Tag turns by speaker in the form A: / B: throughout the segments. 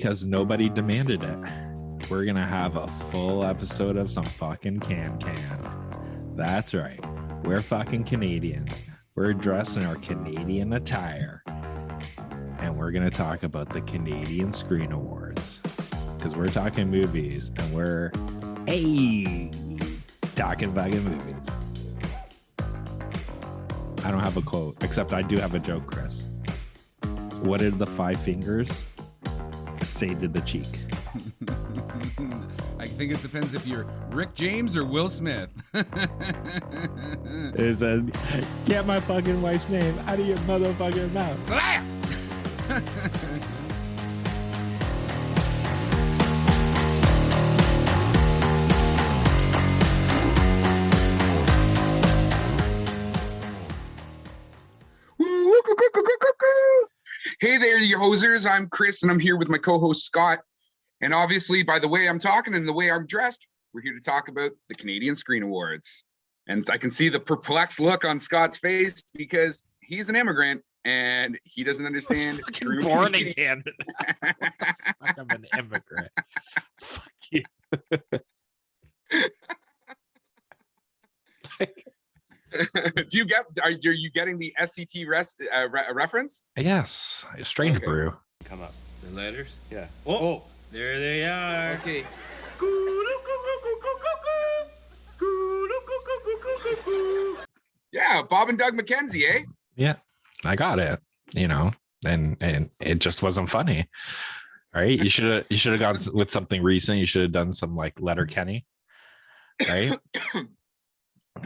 A: because nobody demanded it. We're gonna have a full episode of some fucking CANCAN. That's right. We're fucking Canadians. We're dressed in our Canadian attire. And we're gonna talk about the Canadian Screen Awards. Because we're talking movies and we're talking fucking movies. I don't have a quote, except I do have a joke, Chris. What did the five fingers say to the cheek?
B: I think it depends if you're Rick James or Will Smith.
A: It says, get my fucking wife's name out of your motherfucking mouth.
B: Slam!
C: Hey there, you hosers. I'm Chris, and I'm here with my co-host Scott. And obviously, by the way I'm talking and the way I'm dressed, we're here to talk about the Canadian Screen Awards. And I can see the perplexed look on Scott's face because he's an immigrant and he doesn't understand.
A: I was fucking born in Canada. I'm an immigrant. Fuck you.
C: Are you getting the SCT reference?
A: Yes, strange brew.
D: Come up. The letters? Yeah.
E: Oh,
D: There they are.
E: okay.
C: Yeah, Bob and Doug McKenzie, eh?
A: Yeah, I got it. You know, and it just wasn't funny. Right? You should have gone with something recent. You should have done some like Letterkenny, right?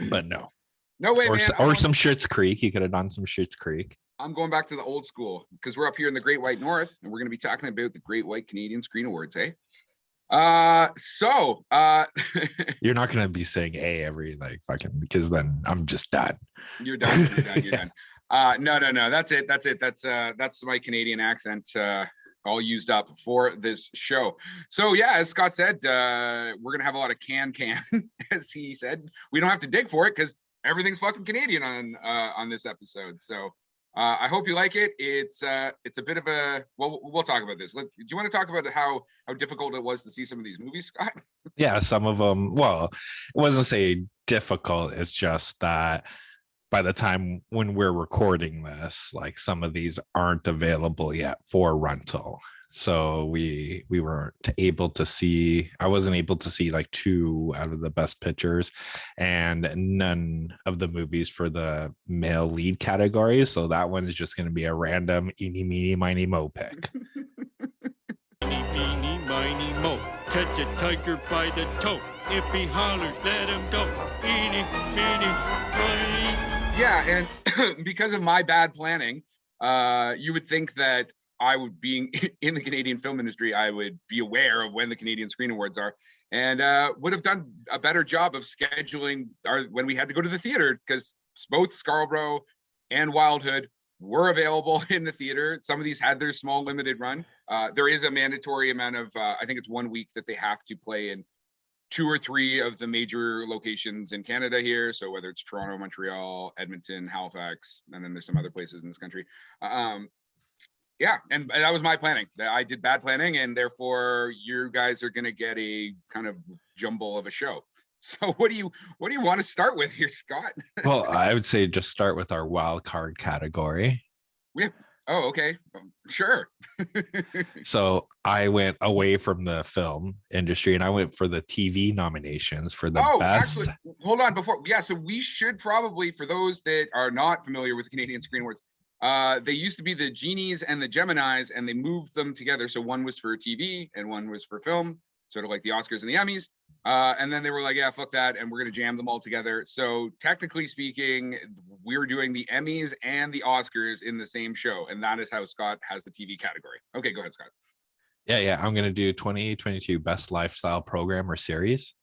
A: But no.
C: No way,
A: Or
C: man.
A: or some Schitt's Creek. You could have done some Schitt's Creek.
C: I'm going back to the old school because we're up here in the Great White North and we're going to be talking about the Great White Canadian Screen Awards, eh?
A: You're not gonna be saying A every like fucking, because then I'm just done.
C: You're done. You're done. No. That's it. That's my Canadian accent all used up for this show. So yeah, as Scott said, we're gonna have a lot of can, as he said. We don't have to dig for it because everything's fucking Canadian on this episode. So I hope you like it. It's a bit of a we'll talk about this. Do you want to talk about how difficult it was to see some of these movies, Scott?
A: Yeah, some of them. Well, it wasn't say difficult. It's just that by the time when we're recording this, like some of these aren't available yet for rental. So we weren't able to see. I wasn't able to see like 2 out of the best pictures, and none of the movies for the male lead category. So that one's just going to be a random eeny meeny miny mo pick.
F: Eeny, meeny, miny, mo. Catch a tiger by the toe. If he hollers, let him go. Eeny, meeny, miny.
C: Yeah, and because of my bad planning, you would think that I would, being in the Canadian film industry, I would be aware of when the Canadian Screen Awards are, and would have done a better job of scheduling when we had to go to the theater, because both Scarborough and Wildhood were available in the theater. Some of these had their small limited run. There is a mandatory amount of, I think it's 1 week that they have to play in 2 or 3 of the major locations in Canada here. So whether it's Toronto, Montreal, Edmonton, Halifax, and then there's some other places in this country. Yeah, and that was my planning. I did bad planning, and therefore you guys are going to get a kind of jumble of a show. So what do you want to start with here, Scott?
A: Well, I would say just start with our wild card category.
C: Yeah. Oh, okay. Sure.
A: So I went away from the film industry and I went for the TV nominations for the best.
C: Actually, hold on before. Yeah, so we should probably, for those that are not familiar with the Canadian Screen Awards, they used to be the Genies and the Geminis, and they moved them together. So one was for TV and one was for film, sort of like the Oscars and the Emmys. And then they were like, yeah, fuck that, and we're going to jam them all together. So technically speaking, we're doing the Emmys and the Oscars in the same show. And that is how Scott has the TV category. Okay, go ahead, Scott.
A: Yeah. I'm going to do 2022 Best Lifestyle Program or Series.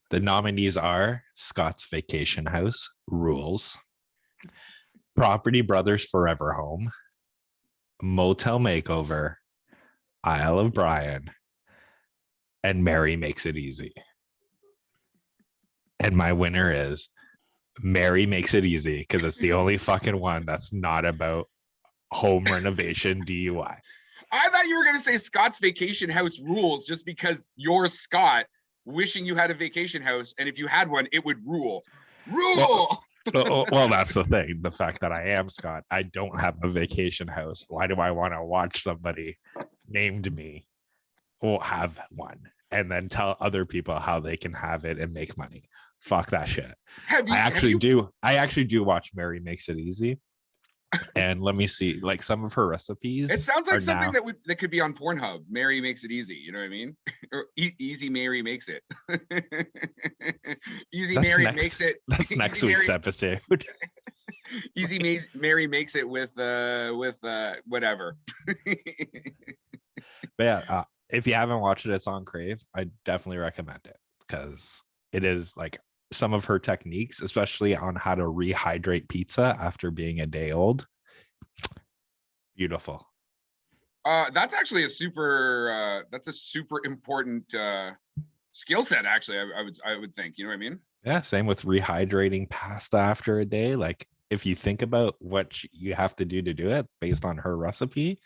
A: The nominees are Scott's Vacation House, Rules, Property Brothers Forever Home, Motel Makeover, Isle of Bryan, and Mary Makes It Easy. And my winner is Mary Makes It Easy, because it's the only fucking one that's not about home renovation DUI.
C: I thought you were going to say Scott's Vacation House rules just because you're Scott wishing you had a vacation house. And if you had one, it would rule.
A: Well, that's the thing. The fact that I am Scott, I don't have a vacation house. Why do I want to watch somebody named me or have one and then tell other people how they can have it and make money? Fuck that shit. I actually do watch Mary Makes It Easy. And let me see, like some of her recipes.
C: It sounds like something that could be on Pornhub. Mary Makes It Easy. You know what I mean? Or Easy Mary Makes It. Mary Makes It.
A: That's next week's episode.
C: Mary Makes It with whatever.
A: But yeah, if you haven't watched it, it's on Crave. I definitely recommend it because it is like some of her techniques, especially on how to rehydrate pizza after being a day old. Beautiful.
C: That's actually a super important skill set. Actually, I would think. You know what I mean?
A: Yeah. Same with rehydrating pasta after a day. Like if you think about what you have to do it based on her recipe,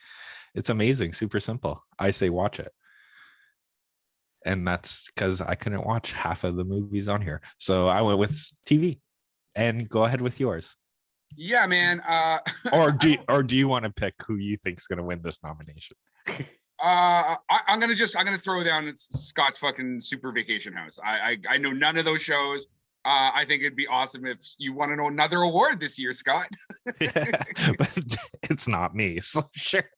A: it's amazing. Super simple. I say watch it. And that's because I couldn't watch half of the movies on here. So I went with TV. And go ahead with yours.
C: Yeah, man.
A: Or do you want to pick who you think's gonna win this nomination?
C: I'm gonna throw down Scott's fucking Super Vacation House. I know none of those shows. I think it'd be awesome if you want to know another award this year, Scott.
A: Yeah, but it's not me, so sure.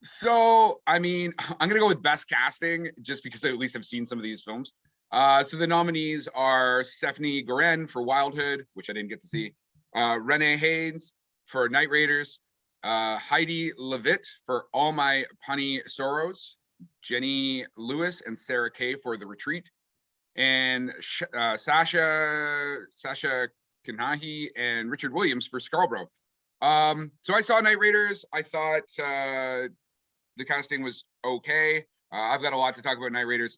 C: So, I mean, I'm going to go with best casting just because I at least have seen some of these films. So the nominees are Stephanie Goren for Wildhood, which I didn't get to see. Renee Haynes for Night Raiders. Heidi Levitt for All My Punny Sorrows. Jenny Lewis and Sarah Kay for The Retreat. And Sasha Kanahi and Richard Williams for Scarborough. So I saw Night Raiders. I thought the casting was okay. I've got a lot to talk about Night Raiders.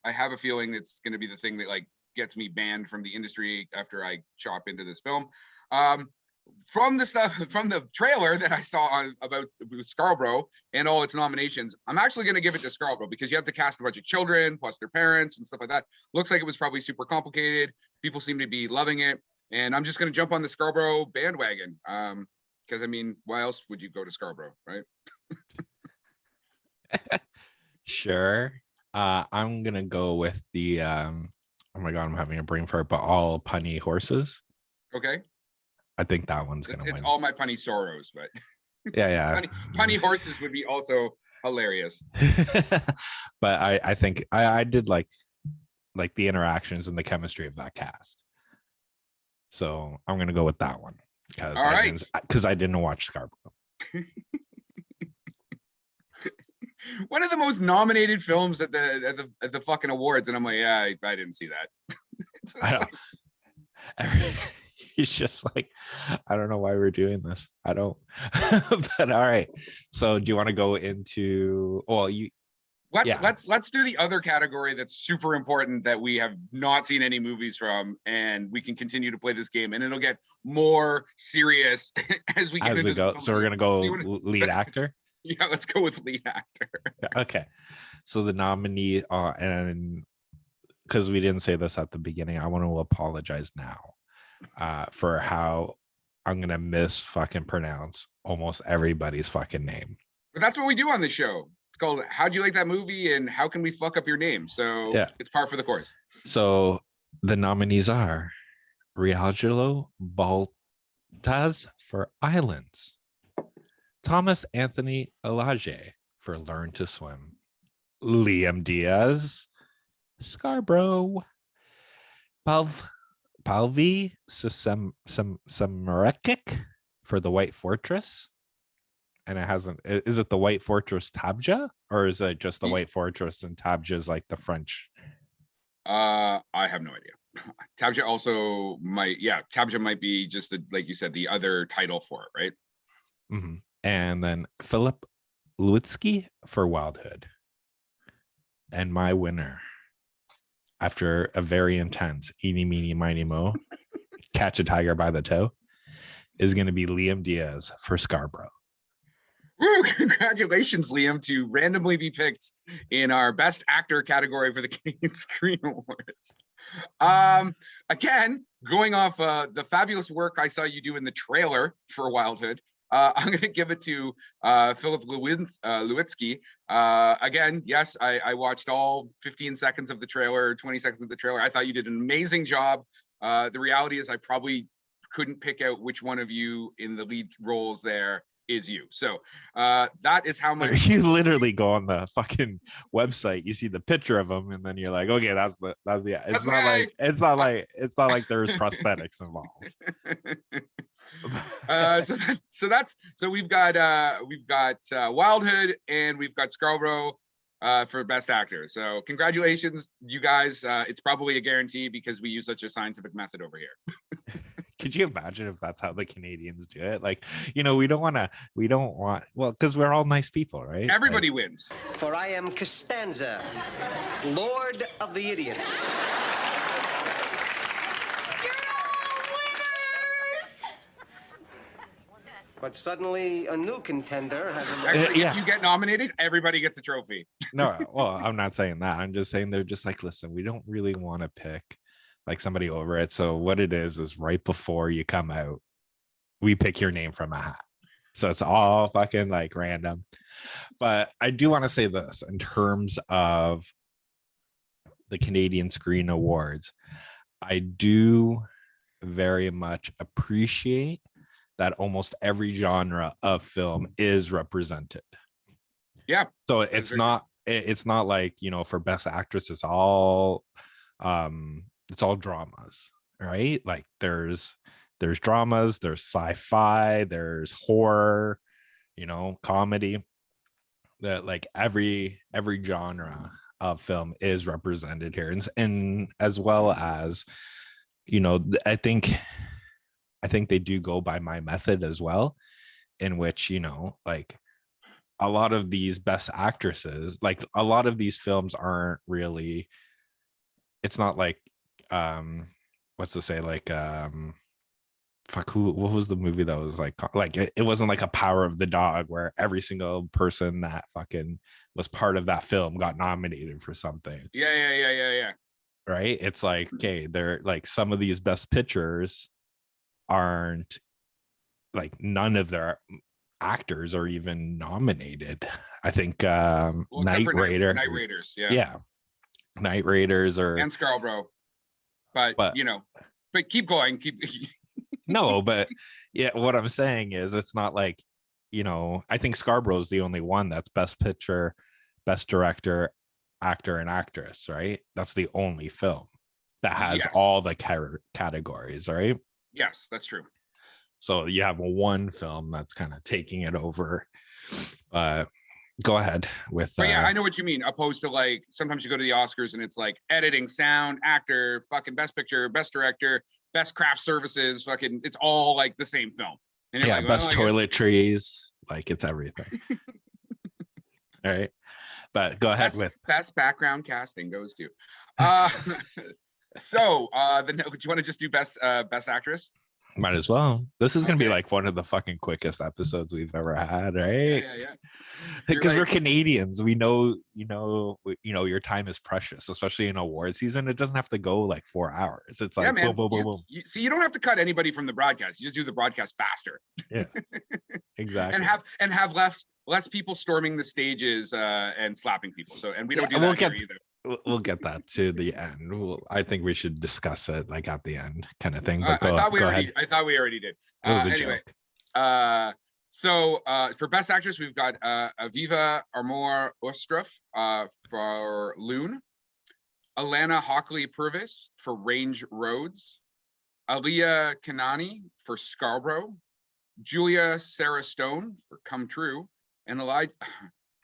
C: I have a feeling it's going to be the thing that like gets me banned from the industry after I chop into this film. From the trailer that I saw about Scarborough and all its nominations, I'm actually going to give it to Scarborough because you have to cast a bunch of children plus their parents and stuff like that. Looks like it was probably super complicated. People seem to be loving it, and I'm just going to jump on the Scarborough bandwagon. Because I mean, why else would you go to Scarborough, right?
A: Sure. I'm gonna go with the oh my god, I'm having a brain fart, but All Punny Horses.
C: Okay.
A: I think that one's gonna win.
C: It's All My Punny Sorrows, but
A: yeah.
C: Punny Horses would be also hilarious.
A: But I think I did like the interactions and the chemistry of that cast. So I'm gonna go with that one. Because I didn't watch Scarborough.
C: One of the most nominated films at the fucking awards, and I'm like, yeah, I didn't see that.
A: I don't. He's just like, I don't know why we're doing this. I don't. But all right. So do you want to go into? Well,
C: let's do the other category that's super important that we have not seen any movies from, and we can continue to play this game, and it'll get more serious as we
A: go. So we're gonna go lead actor.
C: Yeah, let's go with lead actor.
A: Okay. So the nominee, and because we didn't say this at the beginning, I want to apologize now for how I'm gonna pronounce almost everybody's fucking name.
C: But that's what we do on this show. It's called How'd You Like That Movie and How Can We Fuck Up Your Name? So yeah, it's par for the course.
A: So the nominees are Riangelo Baltaz for Islands, Thomas Anthony Elijah for Learn to Swim, Liam Diaz, Scarborough, Palvi Samarekik for The White Fortress. And is it The White Fortress Tabja, or is it just The White Fortress and Tabja is like the French?
C: I have no idea. Tabja also Tabja might be just like you said, the other title for it, right?
A: Mm-hmm. And then Philip Lewitsky for Wildhood. And my winner, after a very intense eeny, meeny, miny, mo, catch a tiger by the toe, is going to be Liam Diaz for Scarborough.
C: Woo, congratulations, Liam, to randomly be picked in our Best Actor category for the Canadian Screen Awards. Again, going off the fabulous work I saw you do in the trailer for Wildhood, I'm going to give it to Philip Lewitsky. Again, yes, I watched all 15 seconds of the trailer, 20 seconds of the trailer. I thought you did an amazing job. The reality is I probably couldn't pick out which one of you in the lead roles there is you. So that is how much
A: You literally go on the fucking website, you see the picture of them, and then you're like, okay, that's the it's not like there's prosthetics involved.
C: So we've got Wildhood and we've got Scarborough for Best Actor. So congratulations, you guys. It's probably a guarantee because we use such a scientific method over here.
A: Could you imagine if that's how the Canadians do it? Like, we don't want, well, because we're all nice people, right?
C: Everybody wins.
E: For I am Costanza, Lord of the Idiots.
G: You're all winners!
E: But suddenly a new contender has
C: Actually,
A: Yeah.
C: if you get nominated, everybody gets a trophy.
A: No, well, I'm not saying that. I'm just saying they're just like, listen, we don't really want to pick like somebody over it. So what it is right before you come out, we pick your name from a hat. So it's all fucking like random. But I do want to say this in terms of the Canadian Screen Awards. I do very much appreciate that almost every genre of film is represented.
C: Yeah.
A: So it's not like, for Best Actress, it's all dramas, right? Like there's dramas, there's sci-fi, there's horror, comedy. That like every genre of film is represented here, and as well as I think they do go by my method as well, in which like a lot of these Best Actresses, like a lot of these films aren't really, it's not like what's to say, like what was the movie that was like it wasn't like a Power of the Dog where every single person that fucking was part of that film got nominated for something.
C: Yeah.
A: Right? It's like, okay, they're like, some of these Best Pictures aren't like, none of their actors are even nominated. I think Night
C: Raiders,
A: yeah, Night Raiders
C: and Scarborough, but keep going.
A: No, but yeah, what I'm saying is it's not like, I think Scarborough's the only one that's Best Picture, Best Director, Actor, and Actress, right? That's the only film that has all the categories, right?
C: Yes, that's true.
A: So you have one film that's kind of taking it over. Go ahead with
C: But yeah, I know what you mean. Opposed to like, sometimes you go to the Oscars and it's like editing, sound, actor, fucking Best Picture, Best Director, Best Craft Services, fucking, it's all like the same film. And
A: yeah,
C: like,
A: Best Toiletries, like it's everything. All right, but go ahead with
C: Best Background Casting goes to. So do you want to just do Best Actress?
A: Might as well. This is gonna be like one of the fucking quickest episodes we've ever had, right?
C: Yeah.
A: Because we're Canadians. We know, your time is precious, especially in award season. It doesn't have to go like 4 hours. It's like boom, boom, boom, boom.
C: See, you don't have to cut anybody from the broadcast. You just do the broadcast faster.
A: Yeah, exactly.
C: and have less people storming the stages and slapping people. So, and we don't do that here either.
A: We'll get that to the end. I think we should discuss it like at the end, kind of thing. But
C: I thought we
A: already
C: did.
A: It was a
C: anyway,
A: joke.
C: So for Best Actress, we've got Aviva Armour Ostrov for Loon, Alana Hockley Purvis for Range Roads, Aaliyah Kanani for Scarborough, Julia Sarah Stone for Come True, and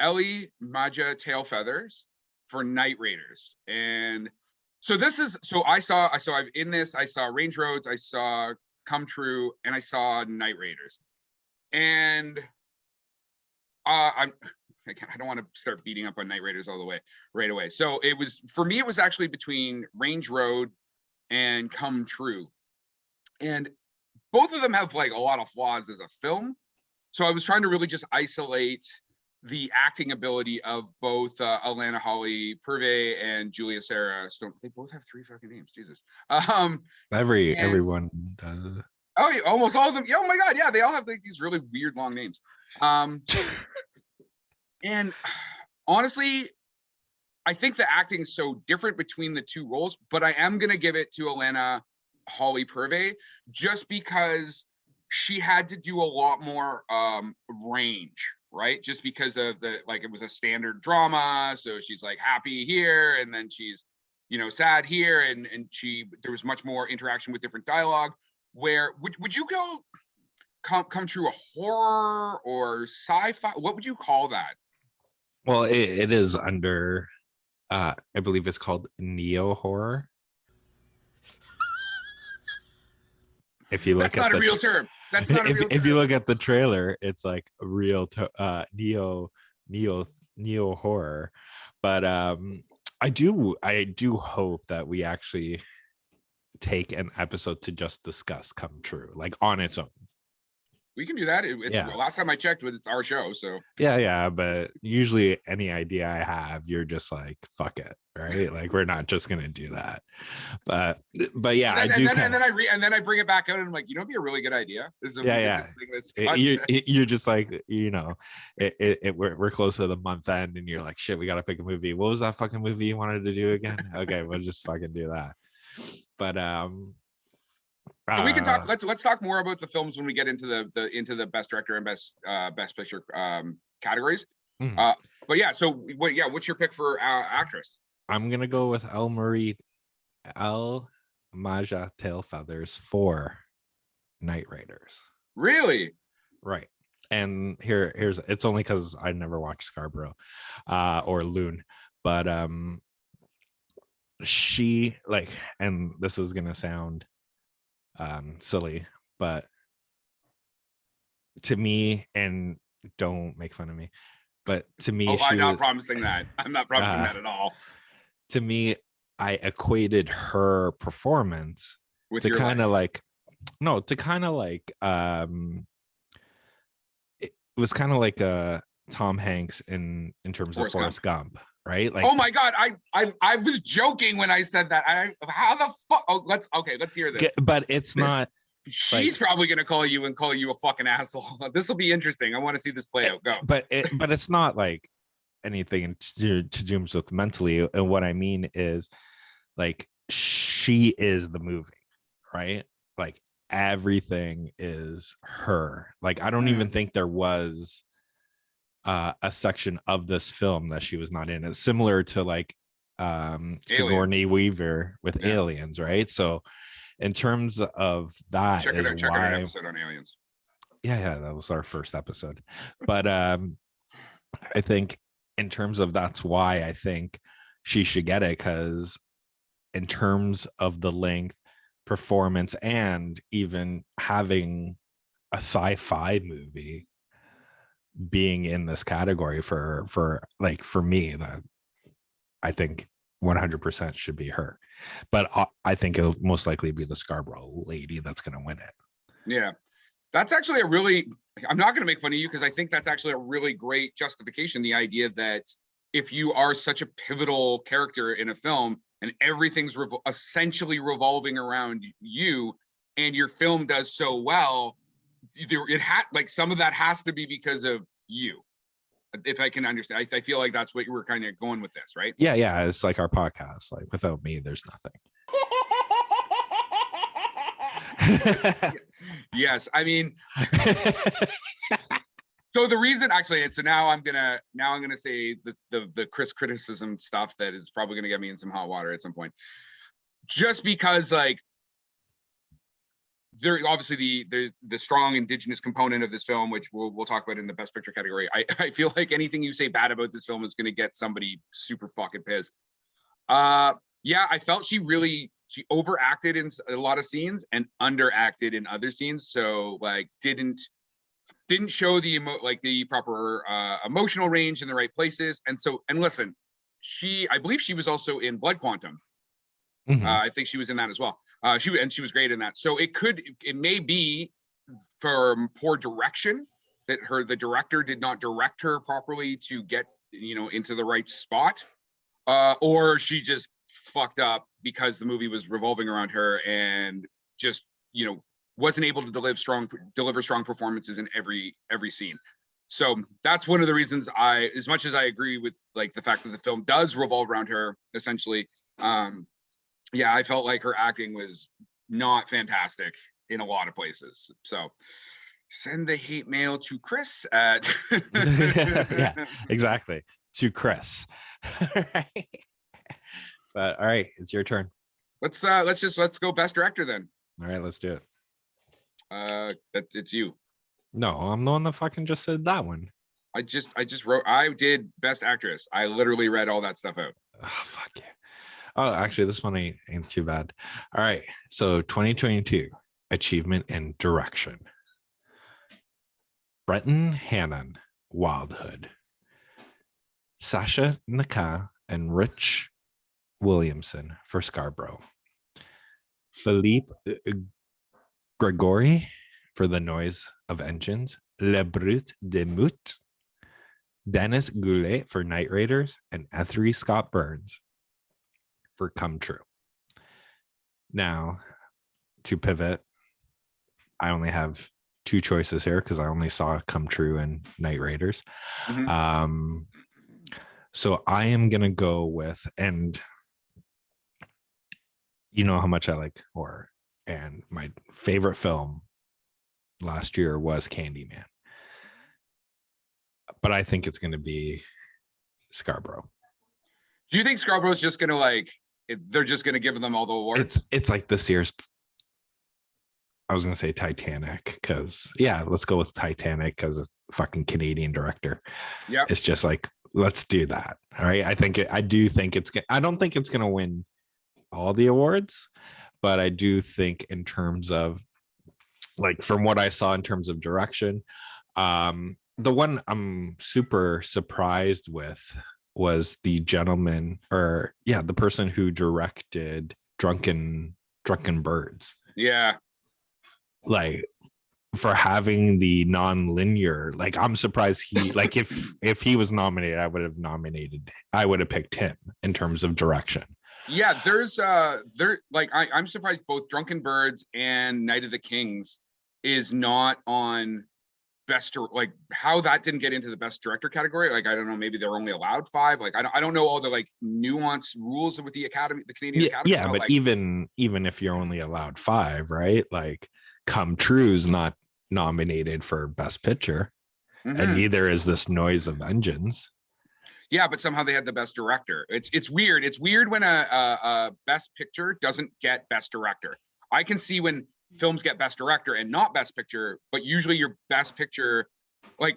C: Ellie Maja Tailfeathers for Night Raiders. And so I saw Range Roads, I saw Come True, and I saw Night Raiders. And I don't want to start beating up on Night Raiders all the way right away. So it was actually between Range Road and Come True. And both of them have like a lot of flaws as a film. So I was trying to really just isolate the acting ability of both Alana Holly Purvey and Julia Sarah Stone. They both have 3 fucking names. Jesus. And-
A: Everyone does.
C: Oh, yeah, almost all of them. Yeah, oh my God. Yeah, they all have like these really weird long names. And honestly, I think the acting is so different between the 2 roles, but I am going to give it to Alana Holly Purvey just because she had to do a lot more range, right? Just because of it was a standard drama. So she's like happy here and then she's, sad here. And there was much more interaction with different dialogue. Where would you come true a horror or sci-fi? What would you call that?
A: Well, it is under, I believe it's called neo horror. If you look
C: That's not a real term. That's not a real term.
A: If you look at the trailer, it's like a real neo horror. But I do hope that we actually take an episode to just discuss Come True, like on its own.
C: We can do that. Last time I checked, it's our show. So
A: yeah. But usually any idea I have, you're just like, fuck it, right? Like we're not just gonna do that. But yeah,
C: and then I bring it back out and I'm like, it'd be a really good idea. This is
A: You're just like, we're close to the month end, and you're like, shit, we gotta pick a movie. What was that fucking movie you wanted to do again? Okay, we'll just fucking do that. But
C: we can talk. Let's talk more about the films when we get into the best director and best picture categories.
A: Mhm.
C: But yeah, so what's your pick for actress?
A: I'm gonna go with El Maja Tailfeathers for Night Raiders.
C: Really?
A: Right. And here's it's only because I never watched Scarborough or Loon, but she and this is gonna sound silly, but to me, and don't make fun of me, but to me,
C: I'm not promising that. I'm not promising that at all.
A: To me, I equated her performance
C: With
A: to
C: your
A: kind of
C: life.
A: it was kind of like Tom Hanks in terms of Forrest Gump, right? Like,
C: oh my God, I was joking when I said that. How the fuck? Oh, let's hear this.
A: But it's not.
C: She's probably gonna call you a fucking asshole. This will be interesting. I want to see this play out. Go.
A: But it's not like anything to do with mentally. And what I mean is, like, she is the movie, right? Like everything is her. Like I don't even think there was a section of this film that she was not in. It's similar to like Sigourney Weaver with Aliens, right? So in terms of that, check out our
C: episode on Aliens.
A: Yeah, that was our first episode. But I think in terms of that's why I think she should get it, because in terms of the length, performance, and even having a sci-fi movie being in this category for me, that I think 100% should be her. But I think it'll most likely be the Scarborough lady that's going to win it.
C: Yeah, that's actually I'm not going to make fun of you, because I think that's actually a really great justification. The idea that if you are such a pivotal character in a film and everything's essentially revolving around you, and your film does so well, some of that has to be because of you. If I can understand, I feel like that's what you were kind of going with this, right?
A: Yeah. It's like our podcast. Like without me, there's nothing.
C: Yes, I mean. So the reason, actually, so now I'm gonna say the Chris criticism stuff that is probably gonna get me in some hot water at some point, just because like there obviously the strong Indigenous component of this film, which we'll talk about in the best picture category. I feel like anything you say bad about this film is gonna get somebody super fucking pissed. Yeah, I felt she overacted in a lot of scenes and underacted in other scenes. So like didn't show the proper emotional range in the right places. And listen, I believe she was also in Blood Quantum.
A: Mm-hmm.
C: I think she was in that as well. She was great in that. So it may be for poor direction that the director did not direct her properly to get, you know, into the right spot, or she just fucked up because the movie was revolving around her and just, you know, wasn't able to deliver strong performances in every scene. So that's one of the reasons as much as I agree with like the fact that the film does revolve around her essentially, yeah, I felt like her acting was not fantastic in a lot of places. So send the hate mail to Chris at
A: Yeah, exactly. To Chris. Right. But all right, it's your turn.
C: Let's go best director then.
A: All right, let's do it.
C: It's you.
A: No, I'm the one that fucking just said that one.
C: I did best actress. I literally read all that stuff out.
A: Oh, fuck you. Oh, actually, this one ain't too bad. All right, so 2022 achievement in direction. Breton Hannon, Wildhood. Sasha Naka and Rich Williamson for Scarborough. Philippe Gregory for The Noise of Engines. Le Brut de Mout. Dennis Goulet for Night Raiders, and Ethry Scott Burns for Come True. Now, to pivot, I only have two choices here because I only saw Come True and Night Raiders.
C: Mm-hmm.
A: So I am gonna go with, and you know how much I like horror, and my favorite film last year was Candyman. But I think it's gonna be Scarborough.
C: Do you think Scarborough's just gonna they're just gonna give them all the awards?
A: It's like this year's. I was gonna say Titanic because let's go with Titanic because it's fucking Canadian director.
C: Yeah,
A: it's just like let's do that. All right, I do think it's. I don't think it's gonna win all the awards, but I do think in terms of like from what I saw in terms of direction, the one I'm super surprised with was the person who directed Drunken Birds.
C: Yeah.
A: Like for having the non-linear, like I'm surprised he like if he was nominated, I would have picked him in terms of direction.
C: Yeah, I'm surprised both Drunken Birds and Night of the Kings is not on best, like how that didn't get into the best director category. Like I don't know, maybe they're only allowed 5. Like I don't know all the like nuanced rules with the Canadian Academy.
A: Yeah, but like, even if you're only allowed 5, right? Like Come True's not nominated for best picture, and neither is this Noise of Engines.
C: Yeah, but somehow they had the best director. It's weird. It's weird when a best picture doesn't get best director. I can see when films get best director and not best picture, but usually your best picture, like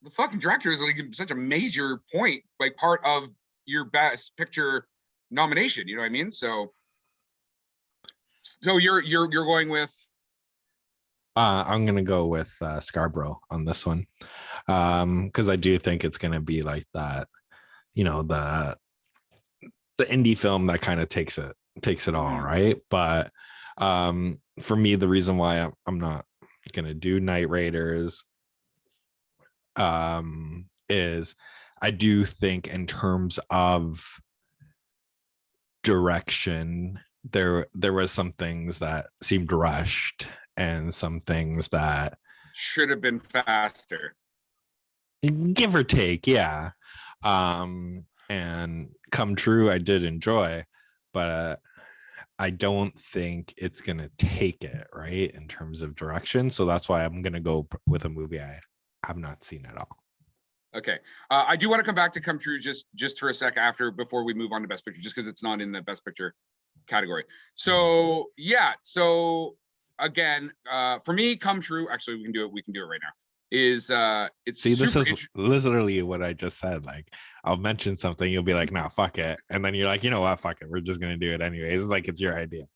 C: the fucking director is like such a major point, like part of your best picture nomination. You know what I mean? So you're going with.
A: I'm gonna go with Scarborough on this one, because I do think it's gonna be like that. You know, the indie film that kind of takes it all, right? But for me, the reason why I'm not gonna do Night Raiders is I do think in terms of direction, there was some things that seemed rushed and some things that
C: should have been faster,
A: give or take. Yeah. And Come True I did enjoy, but I don't think it's gonna take it right in terms of direction. So that's why I'm gonna go with a movie I have not seen at all.
C: Okay. I do want to come back to Come True just for a sec before we move on to best picture, just because it's not in the best picture category. So yeah, so again, for me, Come True, actually we can do it right now, is it's
A: this is literally what I just said. Like I'll mention something, you'll be like, no, fuck it, and then you're like, you know what, fuck it, we're just gonna do it anyways. Like it's your idea.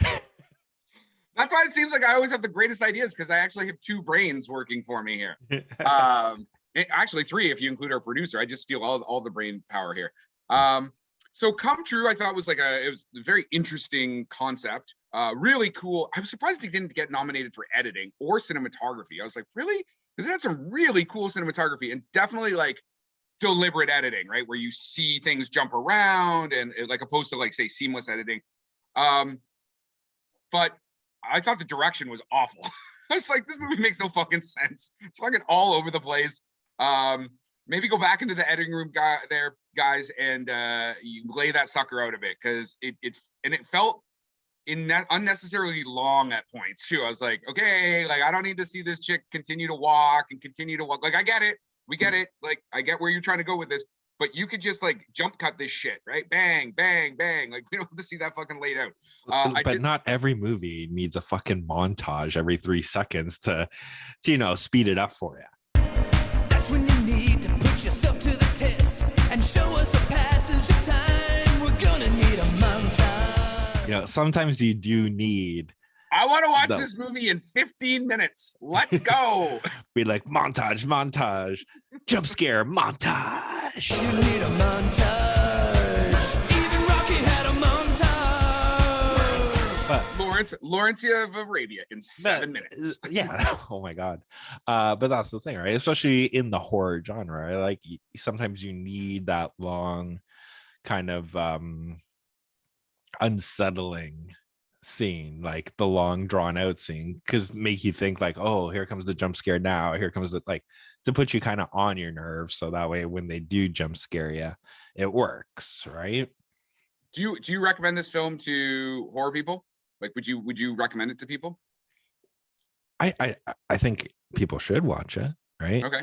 C: That's why it seems like I always have the greatest ideas, because I actually have 2 brains working for me here. Actually 3 if you include our producer. I just steal all the brain power here. So Come True I thought was it was a very interesting concept, really cool. I was surprised they didn't get nominated for editing or cinematography. I was like, really? Because it had some really cool cinematography and definitely like deliberate editing, right? Where you see things jump around and like opposed to like say seamless editing. But I thought the direction was awful. I was like, this movie makes no fucking sense. It's fucking all over the place. Maybe go back into the editing room guys, and you lay that sucker out a bit, because it felt unnecessarily long at points too. I was like, okay, like I don't need to see this chick continue to walk. Like, I get it. We get it. Like, I get where you're trying to go with this, but you could just like jump cut this shit, right? Bang, bang, bang. Like, we don't have to see that fucking laid out.
A: But not every movie needs a fucking montage every 3 seconds to speed it up for you.
H: That's when you need to put yourself to the test and show us a passage of time. We're gonna need a montage.
A: Sometimes you do need.
C: I want to watch this movie in 15 minutes. Let's go.
A: Be like, montage, jump scare, montage.
H: You need a montage. Even Rocky had a montage.
A: But
C: Lawrencia of Arabia in 7 minutes.
A: Yeah. Oh my God. But that's the thing, right? Especially in the horror genre, right? Like sometimes you need that long kind of unsettling scene, like the long drawn out scene, because make you think like, oh, here comes the jump scare now, here comes the, like, to put you kind of on your nerves, so that way when they do jump scare you, it works, right?
C: Do you recommend this film to horror people? Like, would you recommend it to people?
A: I think people should watch it, right?
C: Okay.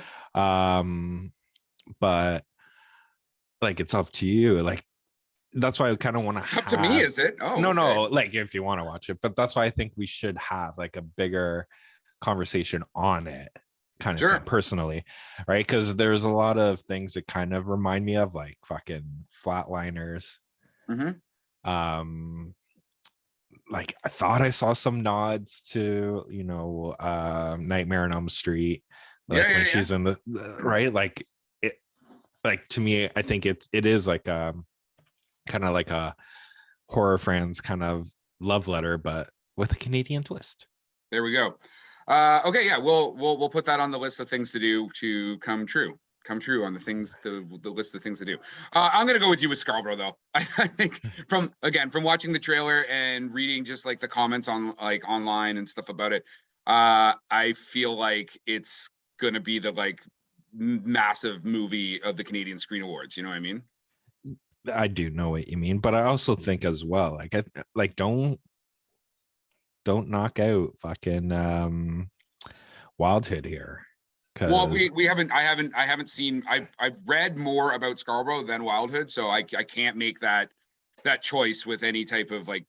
A: But like, it's up to you. Like, that's why I kind of want to.
C: It's up to me, is it? Oh,
A: no,
C: okay.
A: no. Like, if you want to watch it, but that's why I think we should have like a bigger conversation on it, kind of
C: Sure.
A: thing, personally, right? Because there's a lot of things that kind of remind me of like fucking Flatliners.
C: Mm-hmm.
A: Like, I thought I saw some nods to Nightmare on Elm Street, like when she's in the right, like it, like, to me, I think it is like kind of like a horror fans kind of love letter, but with a Canadian twist.
C: There we go. Okay, yeah, we'll put that on the list of things to do to come true on the things, the list of things to do. I'm gonna go with you with Scarborough though. I think from watching the trailer and reading just like the comments on like online and stuff about it, I feel like it's gonna be the like massive movie of the Canadian Screen Awards. You know what I mean?
A: I do know what you mean, but I also think as well, like don't knock out fucking Wildhood here.
C: Well, I haven't seen. I've read more about Scarborough than Wildhood, so I can't make that choice with any type of like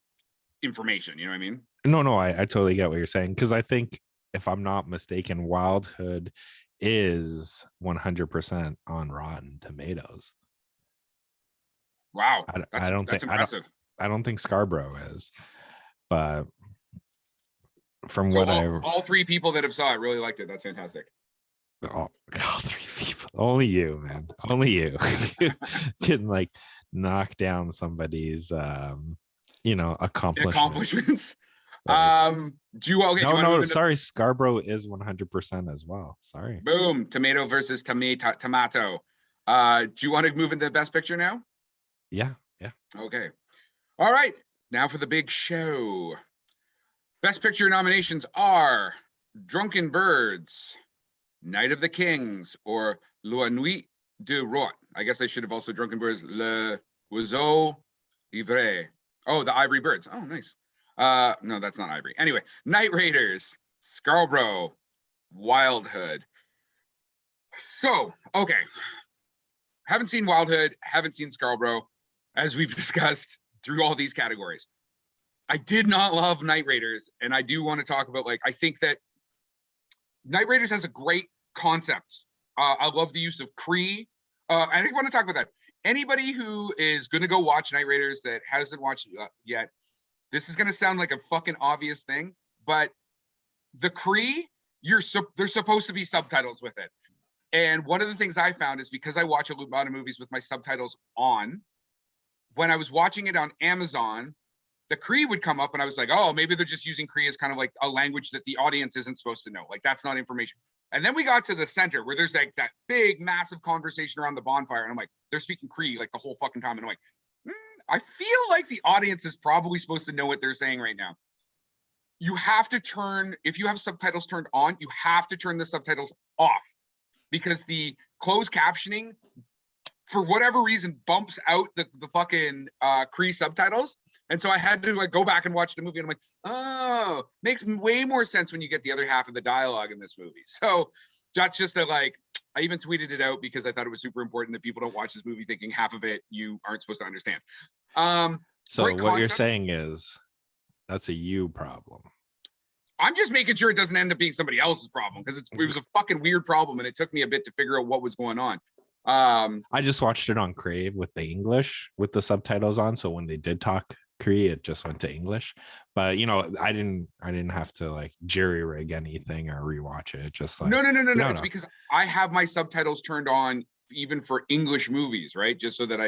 C: information. You know what I mean?
A: No, I totally get what you're saying, because I think, if I'm not mistaken, Wildhood is 100% on Rotten Tomatoes.
C: Wow,
A: that's
C: impressive.
A: I don't think Scarborough is, but from
C: So
A: what
C: all 3 people that have saw it really liked it. That's fantastic.
A: all 3 people, only you, man, only you can like knock down somebody's accomplishments.
C: Do you
A: sorry, Scarborough is 100% as well. Sorry.
C: Boom. Tomato versus tomato. Do you want to move into Best Picture now?
A: Yeah.
C: Okay. All right. Now for the big show. Best Picture nominations are Drunken Birds, Night of the Kings, or La Nuit de Rot. I guess I should have also Drunken Birds, Le Oiseau Ivre. Oh, the Ivory Birds. Oh, nice. No, that's not Ivory. Anyway, Night Raiders, Scarborough, Wildhood. So, okay. Haven't seen Wildhood, haven't seen Scarborough, as we've discussed through all these categories. I did not love Night Raiders, and I do want to talk about, like, I think that Night Raiders has a great concept. I love the use of Cree. I want to talk about that. Anybody who is going to go watch Night Raiders that hasn't watched it yet, this is going to sound like a fucking obvious thing, but the Cree, there's supposed to be subtitles with it. And one of the things I found is, because I watch a lot of movies with my subtitles on, when I was watching it on Amazon, the Cree would come up and I was like, oh, maybe they're just using Cree as kind of like a language that the audience isn't supposed to know. Like, that's not information. And then we got to the center where there's like that big, massive conversation around the bonfire. And I'm like, they're speaking Cree like the whole fucking time. And I'm like, I feel like the audience is probably supposed to know what they're saying right now. You have to turn, if you have subtitles turned on, you have to turn the subtitles off, because the closed captioning, for whatever reason, bumps out the fucking Cree subtitles. And so I had to like go back and watch the movie, and I'm like, oh, makes way more sense when you get the other half of the dialogue in this movie. So that's just I even tweeted it out because I thought it was super important that people don't watch this movie thinking half of it you aren't supposed to understand.
A: So what you're saying is that's a you problem.
C: I'm just making sure it doesn't end up being somebody else's problem, because it was a fucking weird problem, and it took me a bit to figure out what was going on.
A: I just watched it on Crave with the English with the subtitles on, so when they did talk Cree, it just went to English. But I didn't have to like jerry rig anything or rewatch it. Just like
C: no. It's because I have my subtitles turned on even for English movies, right? Just so that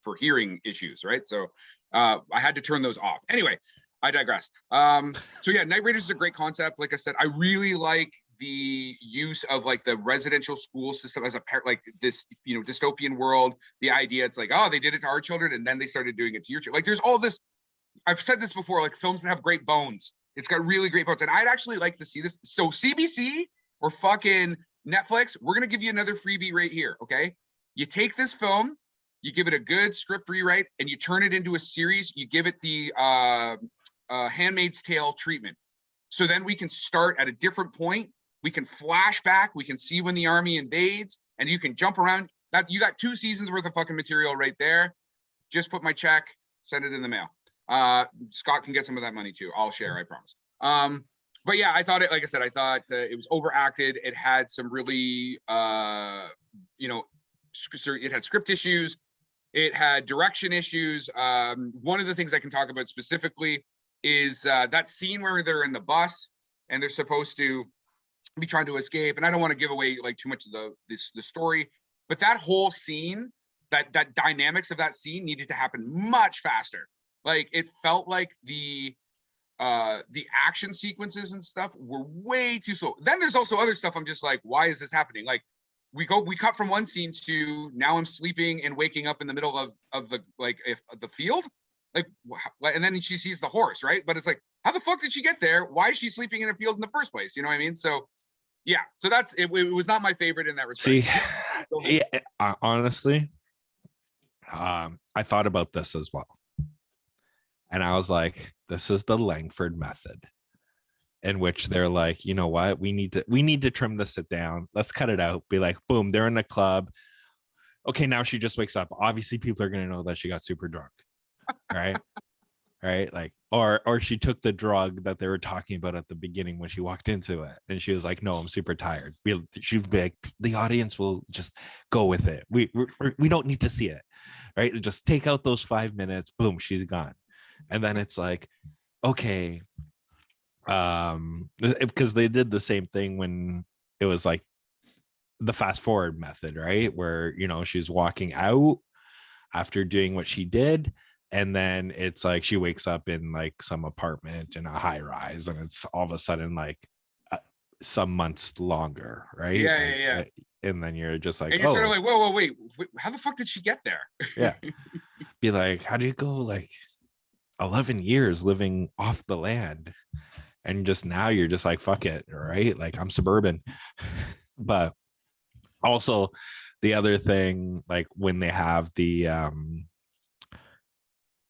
C: for hearing issues, right? So I had to turn those off. Anyway, I digress. So yeah, Night Raiders is a great concept. Like I said, I really like the use of like the residential school system as a like this, dystopian world. The idea, it's like, oh, they did it to our children, and then they started doing it to your children. Like, there's all this. I've said this before, like films that have great bones. It's got really great bones, and I'd actually like to see this. So CBC or fucking Netflix, we're gonna give you another freebie right here. Okay, you take this film, you give it a good script rewrite, and you turn it into a series. You give it the Handmaid's Tale treatment. So then we can start at a different point. We can flash back. We can see when the army invades, and you can jump around. That you got 2 seasons worth of fucking material right there. Just put my check, send it in the mail. Scott can get some of that money too. I'll share, I promise. But yeah, I thought it, like I said, I thought it was overacted. It had some really, it had script issues. It had direction issues. One of the things I can talk about specifically is that scene where they're in the bus and they're supposed to be trying to escape. And I don't want to give away like too much of the story, but that whole scene, that dynamics of that scene needed to happen much faster. Like, it felt like the action sequences and stuff were way too slow. Then there's also other stuff I'm just like, why is this happening? Like, we cut from one scene to now I'm sleeping and waking up in the middle of the field, and then she sees the horse, right? But it's like, how the fuck did she get there? Why is she sleeping in a field in the first place? You know what I mean? So yeah, so that's it. It was not my favorite in that respect.
A: See, honestly, I thought about this as well, and I was like, this is the Langford method, in which they're like, you know what, we need to trim this down. Let's cut it out. Be like, boom, they're in the club. Okay, now she just wakes up. Obviously, people are gonna know that she got super drunk, right? Right, like, or she took the drug that they were talking about at the beginning when she walked into it, and she was like, no, I'm super tired. She'd be like, the audience will just go with it. We don't need to see it, right? Just take out those 5 minutes. Boom, she's gone. And then it's like, okay, because they did the same thing when it was like the fast forward method, right? Where, she's walking out after doing what she did, and then it's like she wakes up in like some apartment in a high rise, and it's all of a sudden like some months longer, right?
C: Yeah.
A: And then you're just like,
C: and you're sort of like, whoa, wait, how the fuck did she get there?
A: Yeah. Be like, how do you go like 11 years living off the land, and just now you're just like, fuck it, right? Like, I'm suburban. But also the other thing, like when they have the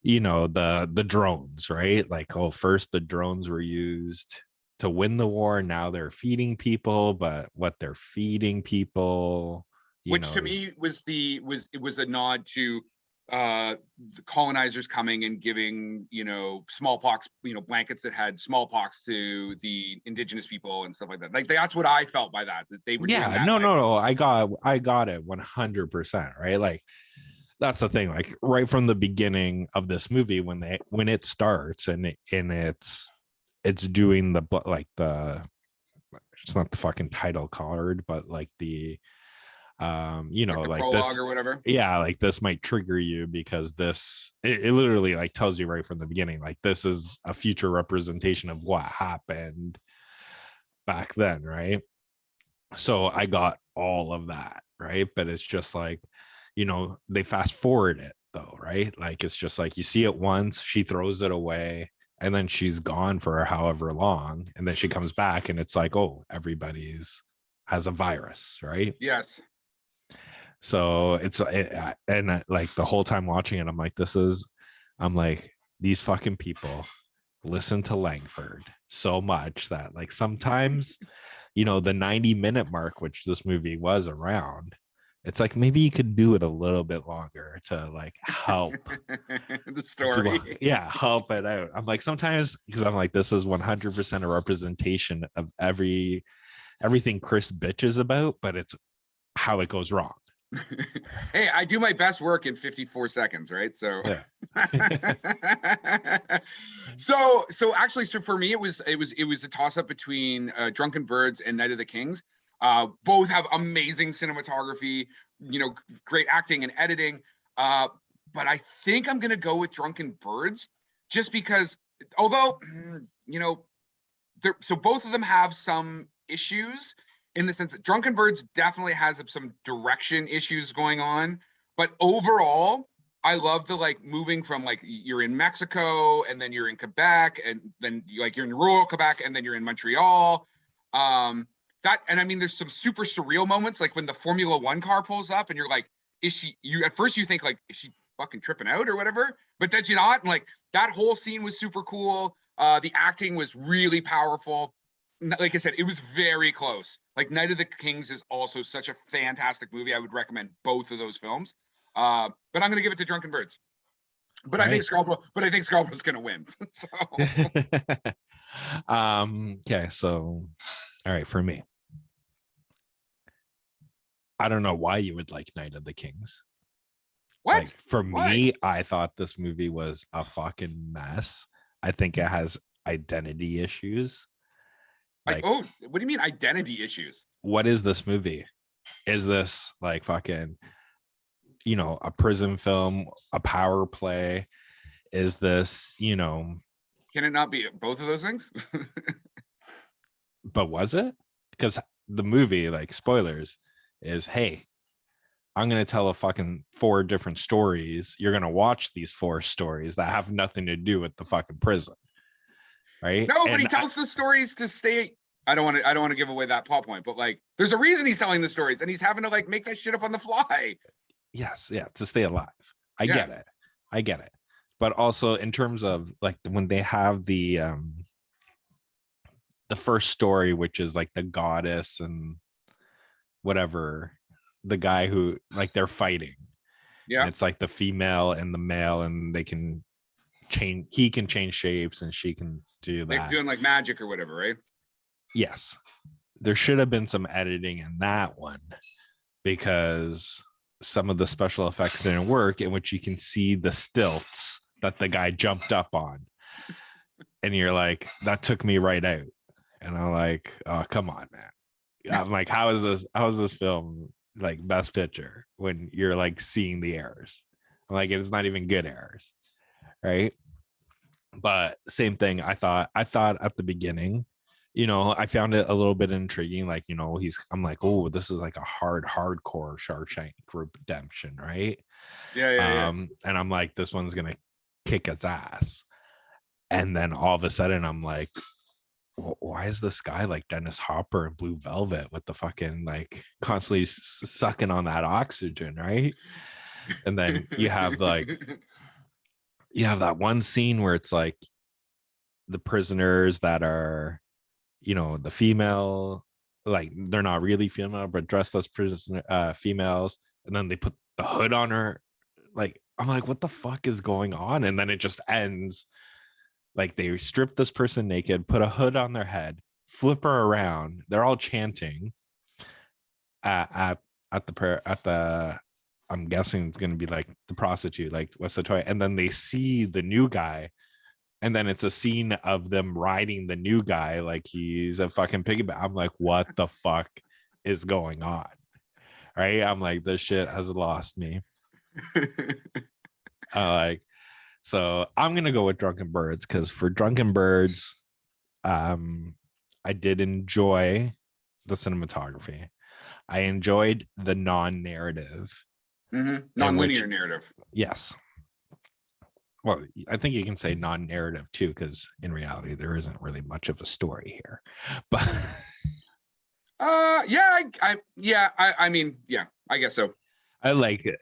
A: the drones, right? Like, oh, first the drones were used to win the war, now they're feeding people, but what they're feeding people,
C: which to me was a nod to the colonizers coming and giving smallpox, blankets that had smallpox to the indigenous people and stuff like that. Like, that's what I felt by that they were doing that.
A: No, I got it 100%, right? Like, that's the thing, like right from the beginning of this movie, when it starts and it's doing it's not the fucking title card, but like the like
C: prologue
A: this
C: or whatever.
A: Yeah, like this might trigger you because it literally like tells you right from the beginning, like this is a future representation of what happened back then, right? So I got all of that, right? But it's just like, they fast forward it though, right? Like it's just like you see it once, she throws it away, and then she's gone for however long, and then she comes back, and it's like, oh, everybody's has a virus, right?
C: Yes.
A: So like the whole time watching it, I'm like, these fucking people listen to Langford so much that like sometimes, the 90-minute mark, which this movie was around, it's like maybe you could do it a little bit longer to like help
C: The story.
A: yeah, help it out. I'm like, sometimes, because I'm like, this is 100% a representation of everything Chris bitches about, but it's how it goes wrong.
C: Hey, I do my best work in 54 seconds, right? So
A: Yeah.
C: so actually, so for me, it was a toss-up between Drunken Birds and Night of the Kings. Both have amazing cinematography, great acting and editing. But I think I'm gonna go with Drunken Birds, just because, although so both of them have some issues, in the sense that Drunken Birds definitely has some direction issues going on, but overall, I love the like moving from like you're in Mexico and then you're in Quebec and then you're in rural Quebec and then you're in Montreal. And I mean, there's some super surreal moments, like when the Formula One car pulls up and you're like, at first you think like, is she fucking tripping out or whatever? But then she's not. And like that whole scene was super cool. The acting was really powerful. Like I said, it was very close. Like Night of the Kings is also such a fantastic movie. I would recommend both of those films. But I'm going to give it to Drunken Birds. But I think Scarboroug's going to win. So.
A: Okay, so all right, for me, I don't know why you would like Night of the Kings.
C: What?
A: Like, for me, I thought this movie was a fucking mess. I think it has identity issues. Like,
C: what do you mean identity issues?
A: What is this movie? Is this like fucking, a prison film, a power play? Is this,
C: Can it not be both of those things?
A: But was it? Because the movie, like, spoilers, is, hey, I'm going to tell a fucking 4 different stories. You're going to watch these 4 stories that have nothing to do with the fucking prison. Right?
C: No, but he tells the stories to stay. I don't want to give away that plot point, but like, there's a reason he's telling the stories, and he's having to like make that shit up on the fly.
A: Yes, yeah, to stay alive. I get it. But also in terms of like when they have the first story, which is like the goddess and whatever, the guy who like they're fighting.
C: Yeah,
A: and it's like the female and the male, and they can change. He can change shapes, and she can do that.
C: They're doing like magic or whatever, right?
A: Yes, there should have been some editing in that one, because some of the special effects didn't work, in which you can see the stilts that the guy jumped up on, and you're like, that took me right out. And I'm like, oh, come on, man. I'm like, how is this film like best picture when you're like seeing the errors? I'm like, it's not even good errors, right? But same thing, I thought at the beginning, I found it a little bit intriguing. Like, I'm like, oh, this is like a hardcore Shawshank Redemption, right?
C: Yeah.
A: And I'm like, this one's gonna kick its ass. And then all of a sudden, I'm like, why is this guy like Dennis Hopper in Blue Velvet with the fucking like constantly sucking on that oxygen, right? And then you have that one scene where it's like the prisoners that are, the female, like they're not really female but dressed as prisoner females, and then they put the hood on her. Like, I'm like, what the fuck is going on? And then it just ends like they strip this person naked, put a hood on their head, flip her around, they're all chanting at the I'm guessing it's going to be like the prostitute, like what's the toy, and then they see the new guy, and then it's a scene of them riding the new guy like he's a fucking piggyback. I'm like, what the fuck is going on? Right? I'm like, this shit has lost me. So I'm gonna go with Drunken Birds, because for Drunken Birds, I did enjoy the cinematography. I enjoyed the non-narrative.
C: Non-linear narrative.
A: Yes. Well, I think you can say non-narrative too, because in reality, there isn't really much of a story here. But
C: I mean, yeah, I guess so.
A: I like it.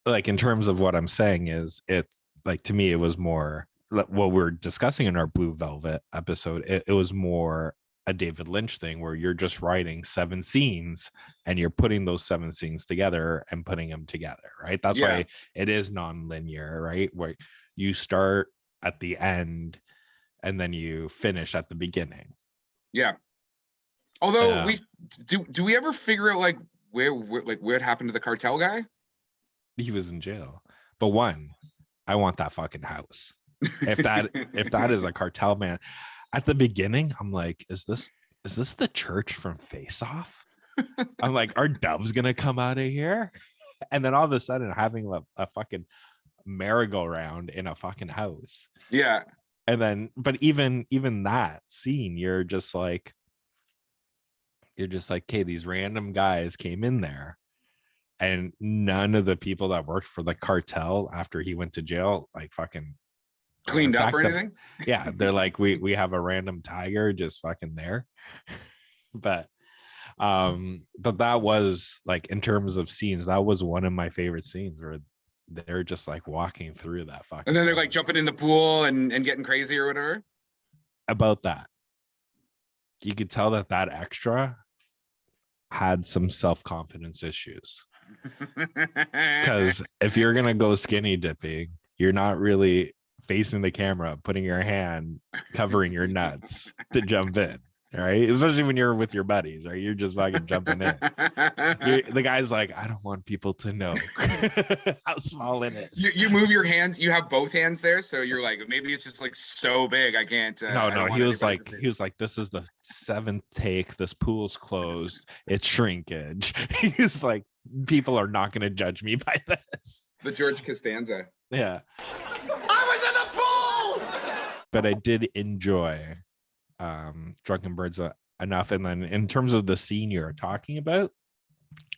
A: Like in terms of what I'm saying is it like to me it was more what we're discussing in our Blue Velvet episode. It was more a David Lynch thing where you're just writing 7 scenes and you're putting those 7 scenes together and putting them together, right? That's why it is non-linear, right? Where you start at the end and then you finish at the beginning.
C: Yeah. Although do we ever figure out like where it happened to the cartel guy?
A: He was in jail. But I want that fucking house. If that is a cartel man. At the beginning, I'm like, is this the church from Face Off? I'm like, are doves gonna come out of here? And then all of a sudden having a fucking merry-go-round in a fucking house.
C: Yeah.
A: And then, but even that scene, you're just like, okay, these random guys came in there. And none of the people that worked for the cartel after he went to jail, like fucking
C: cleaned up or anything.
A: Yeah, they're like, we have a random tiger just fucking there. But that was like, in terms of scenes, that was one of my favorite scenes where they're just like walking through that fucking.
C: And then they're like jumping in the pool and getting crazy or whatever.
A: About that, you could tell that extra had some self-confidence issues. Because if you're gonna go skinny dipping, you're not really facing the camera, putting your hand covering your nuts to jump in, right? Especially when you're with your buddies, right? You're just fucking jumping in. The guy's like, I don't want people to know how small it is.
C: You move your hands. You have both hands there, so you're like, maybe it's just like so big I can't.
A: No. He was like, this is the 7th take. This pool's closed. It's shrinkage. He's like, people are not going to judge me by this.
C: The George Costanza.
A: Yeah.
H: I was in the pool!
A: But I did enjoy Drunken Birds enough. And then in terms of the scene you're talking about,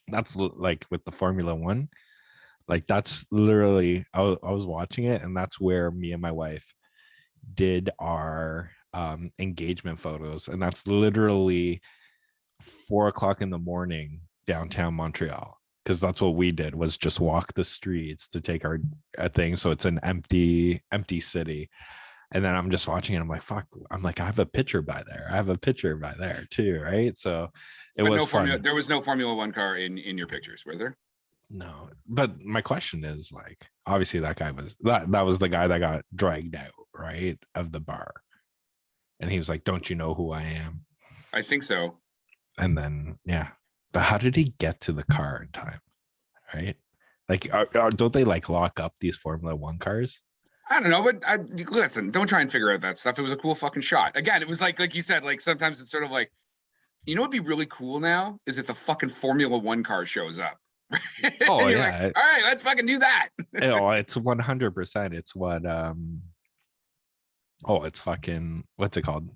A: that's like with the Formula One, like that's literally, I was watching it, and that's where me and my wife did our engagement photos. And that's literally 4:00 in the morning downtown Montreal, because that's what we did, was just walk the streets to take our thing. So it's an empty city. And then I'm just watching it. I'm like, fuck. I'm like, I have a picture by there. I have a picture by there too, right? So it was fun.
C: There was no Formula One car in your pictures, was there?
A: No. But my question is, like, obviously that guy was that was the guy that got dragged out, right, of the bar. And he was like, don't you know who I am?
C: I think so.
A: And then but how did he get to the car in time, right? Like, don't they like lock up these Formula One cars?
C: I don't know, but listen, don't try and figure out that stuff. It was a cool fucking shot. Again, it was like you said, like sometimes it's sort of like, you know what'd be really cool now is if the fucking Formula One car shows up.
A: Oh
C: You're
A: yeah.
C: like, all right, let's fucking do that.
A: It's 100%. It's what it's fucking, what's it called?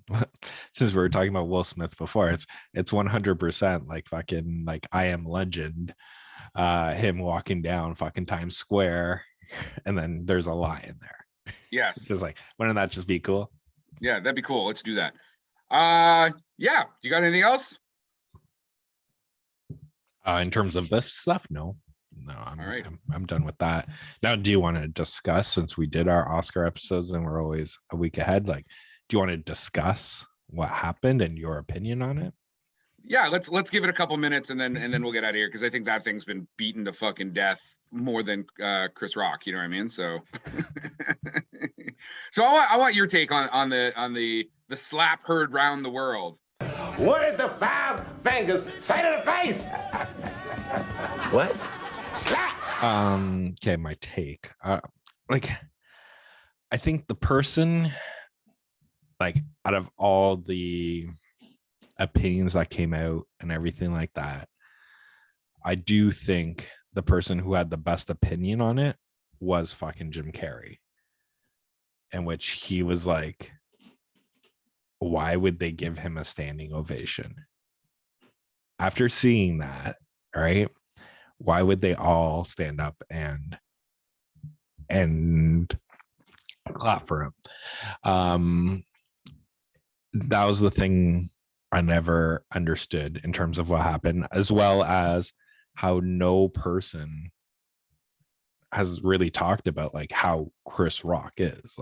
A: Since we were talking about Will Smith before, it's 100% like fucking like I Am Legend, him walking down fucking Times Square, and then there's a lion there.
C: Yes.
A: Just like, wouldn't that just be cool?
C: Yeah, that'd be cool. Let's do that. Yeah. You got anything else?
A: In terms of this stuff, no. I'm all right. I'm done with that. Now, do you want to discuss, since we did our Oscar episodes and we're always a week ahead, like, do you want to discuss what happened and your opinion on it?
C: Yeah, let's give it a couple minutes and then we'll get out of here, because I think that thing's been beaten to fucking death more than Chris Rock. You know what I mean? So, so I want your take on the slap heard round the world.
I: What did the 5 fingers say to the face? What? Slap.
A: Okay, my take. Like, I think the person, like, out of all the opinions that came out and everything like that, I do think the person who had the best opinion on it was fucking Jim Carrey, in which he was like, why would they give him a standing ovation? after seeing that, right? Why would they all stand up and clap for him? That was the thing I never understood in terms of what happened, as well as how no person has really talked about like how Chris Rock is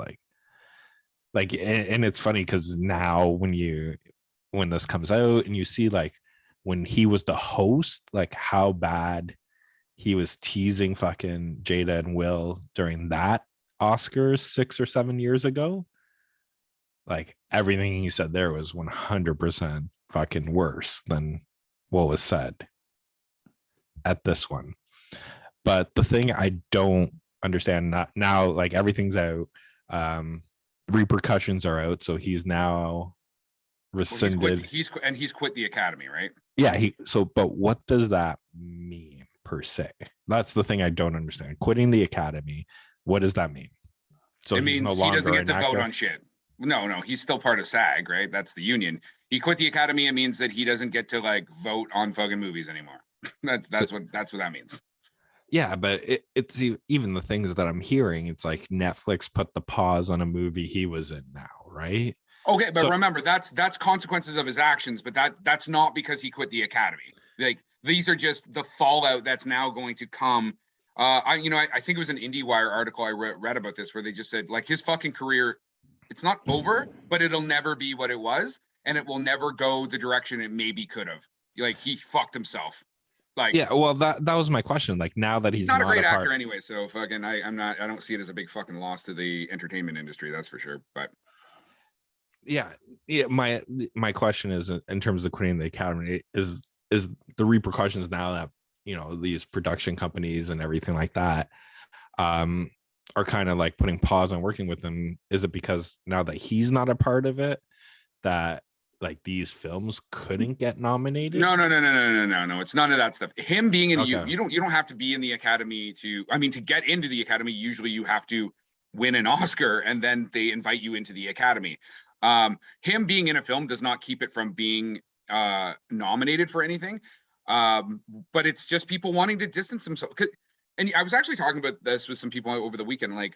A: and it's funny because now when this comes out and you see like when he was the host, like how bad he was teasing fucking Jada and Will during that Oscars 6 or 7 years ago. Like everything he said there was 100% fucking worse than what was said at this one. But the thing I don't understand, not now, like everything's out, repercussions are out, so he's now rescinded.
C: He's quit the Academy, right?
A: Yeah, but what does that mean per se? That's the thing I don't understand. Quitting the Academy, what does that mean? So
C: it means
A: no
C: he doesn't get to vote
A: actor?
C: on shit. No, he's still part of SAG, right? That's the union. He quit the Academy. It means that he doesn't get to like vote on fucking movies anymore. that's what that means.
A: Yeah, but it's even the things that I'm hearing. It's like Netflix put the pause on a movie he was in now, right?
C: Okay, but remember that's consequences of his actions, but that's not because he quit the Academy. Like these are just the fallout that's now going to come. I think it was an IndieWire article I read about this where they just said like his fucking career, it's not over, but it'll never be what it was, and it will never go the direction it maybe could have. Like he fucked himself. Like
A: yeah, well that was my question. Like now that he's
C: not a great actor anyway, so fucking I don't see it as a big fucking loss to the entertainment industry, that's for sure. But
A: yeah, my question is in terms of quitting the Academy is the repercussions now that these production companies and everything like that are kind of like putting pause on working with him. Is it because now that he's not a part of it that like these films couldn't get nominated?
C: No. It's none of that stuff. Him being in you don't have to be in the Academy to get into the Academy. Usually you have to win an Oscar and then they invite you into the Academy. Him being in a film does not keep it from being nominated for anything. But it's just people wanting to distance themselves. And I was actually talking about this with some people over the weekend. Like,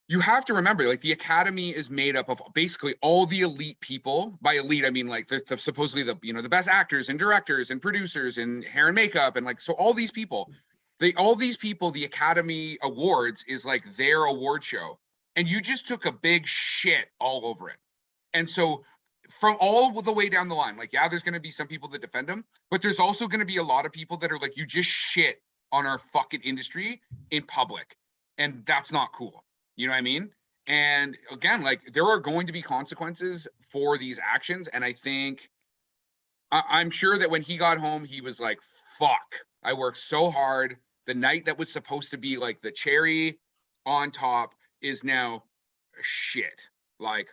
C: you have to remember, like, the Academy is made up of basically all the elite people. By elite, I mean like the supposedly the best actors and directors and producers and hair and makeup and like so all these people. The Academy Awards is like their award show, and you just took a big shit all over it. And so from all the way down the line, like, yeah, there's going to be some people that defend him, but there's also going to be a lot of people that are like, you just shit on our fucking industry in public, and that's not cool. You know what I mean? And again, like, there are going to be consequences for these actions. And I think, I'm sure that when he got home, he was like, fuck, I worked so hard. The night that was supposed to be like the cherry on top is now shit. Like,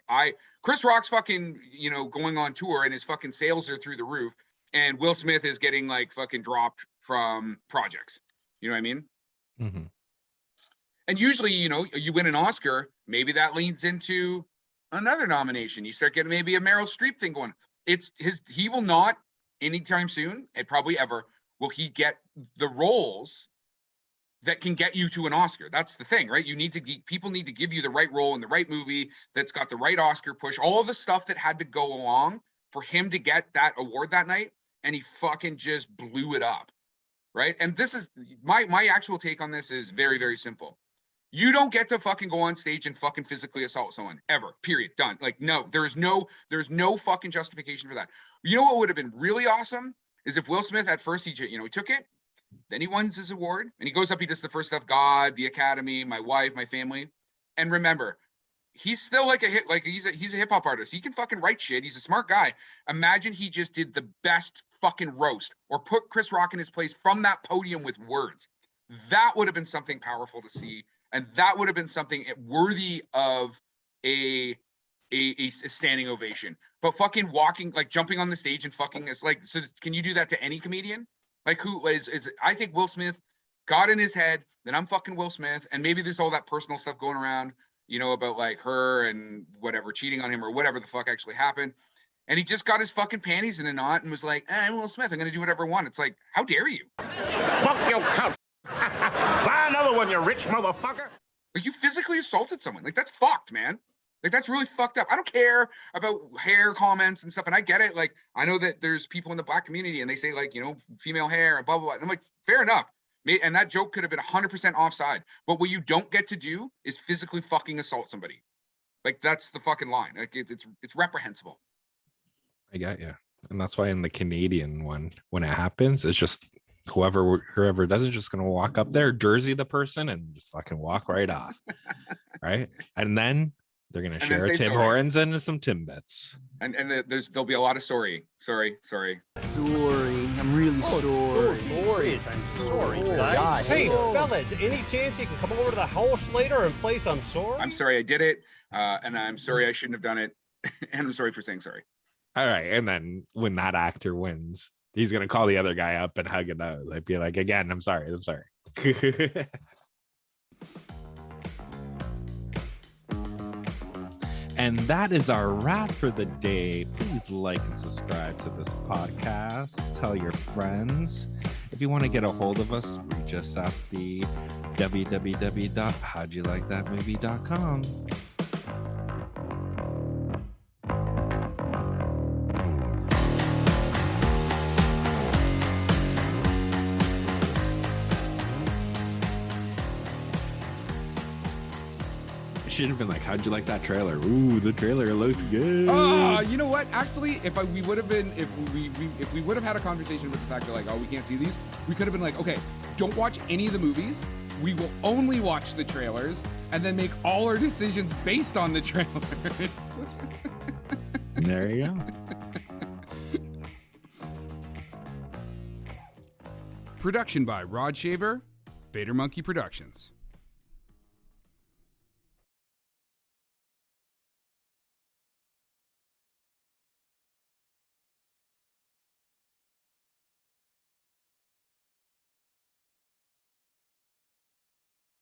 C: Chris Rock's fucking, going on tour and his fucking sales are through the roof. And Will Smith is getting like fucking dropped from projects. You know what I mean?
A: Mm-hmm.
C: And usually, you win an Oscar, maybe that leads into another nomination. You start getting maybe a Meryl Streep thing going. He will not anytime soon, and probably ever, will he get the roles that can get you to an Oscar. That's the thing, right? People need to give you the right role in the right movie that's got the right Oscar push, all of the stuff that had to go along for him to get that award that night. And he fucking just blew it up. Right. And this is my actual take on this is very, very simple. You don't get to fucking go on stage and fucking physically assault someone ever, period, done. Like, no, there's no fucking justification for that. You know what would have been really awesome is if Will Smith at first, he took it, then he wins his award and he goes up, he does the first stuff, God, the Academy, my wife, my family. And remember, he's still like he's a hip hop artist. He can fucking write shit. He's a smart guy. Imagine he just did the best fucking roast or put Chris Rock in his place from that podium with words. That would have been something powerful to see. And that would have been something worthy of a standing ovation. But fucking walking, like jumping on the stage and fucking, it's like, so can you do that to any comedian? Like, who is I think Will Smith got in his head that I'm fucking Will Smith. And maybe there's all that personal stuff going around, about like her and whatever, cheating on him or whatever the fuck actually happened. And he just got his fucking panties in a knot and was like, I'm Will Smith. I'm going to do whatever I want. It's like, how dare you?
I: Fuck your couch. Buy another one, you rich motherfucker.
C: Like, you physically assaulted someone. Like, that's fucked, man. Like, that's really fucked up. I don't care about hair comments and stuff. And I get it. Like, I know that there's people in the Black community and they say, like, you know, female hair and blah, blah, blah. And I'm like, fair enough. And that joke could have been 100% offside. But what you don't get to do is physically fucking assault somebody. Like, that's the fucking line. Like, it's reprehensible.
A: I got you. And that's why in the Canadian one, when it happens, it's just whoever does it just gonna walk up there, jersey the person, and just fucking walk right off. Right? And then they're gonna share a Tim Hortons and some Timbits.
C: And there'll be a lot of sorry.
H: Sorry. I'm really sorry.
E: I'm sorry, guys.
J: Hey, fellas, any chance you can come over to the house later and play some sorry?
C: I'm sorry I did it. And I'm sorry I shouldn't have done it. And I'm sorry for saying sorry.
A: All right. And then when that actor wins, he's going to call the other guy up and hug it out. Like, be like, again, I'm sorry. And that is our wrap for the day. Please like and subscribe to this podcast. Tell your friends. If you want to get a hold of us, reach us at the www.howdyoulikethatmovie.com. Should have been like, how'd you like that trailer? Ooh, the trailer looks good.
B: You know what? Actually, if we would have had a conversation with the fact that, like, oh, we can't see these, we could have been like, okay, don't watch any of the movies. We will only watch the trailers and then make all our decisions based on the trailers.
A: There you go.
B: Production by Rod Shaver, Vader Monkey Productions.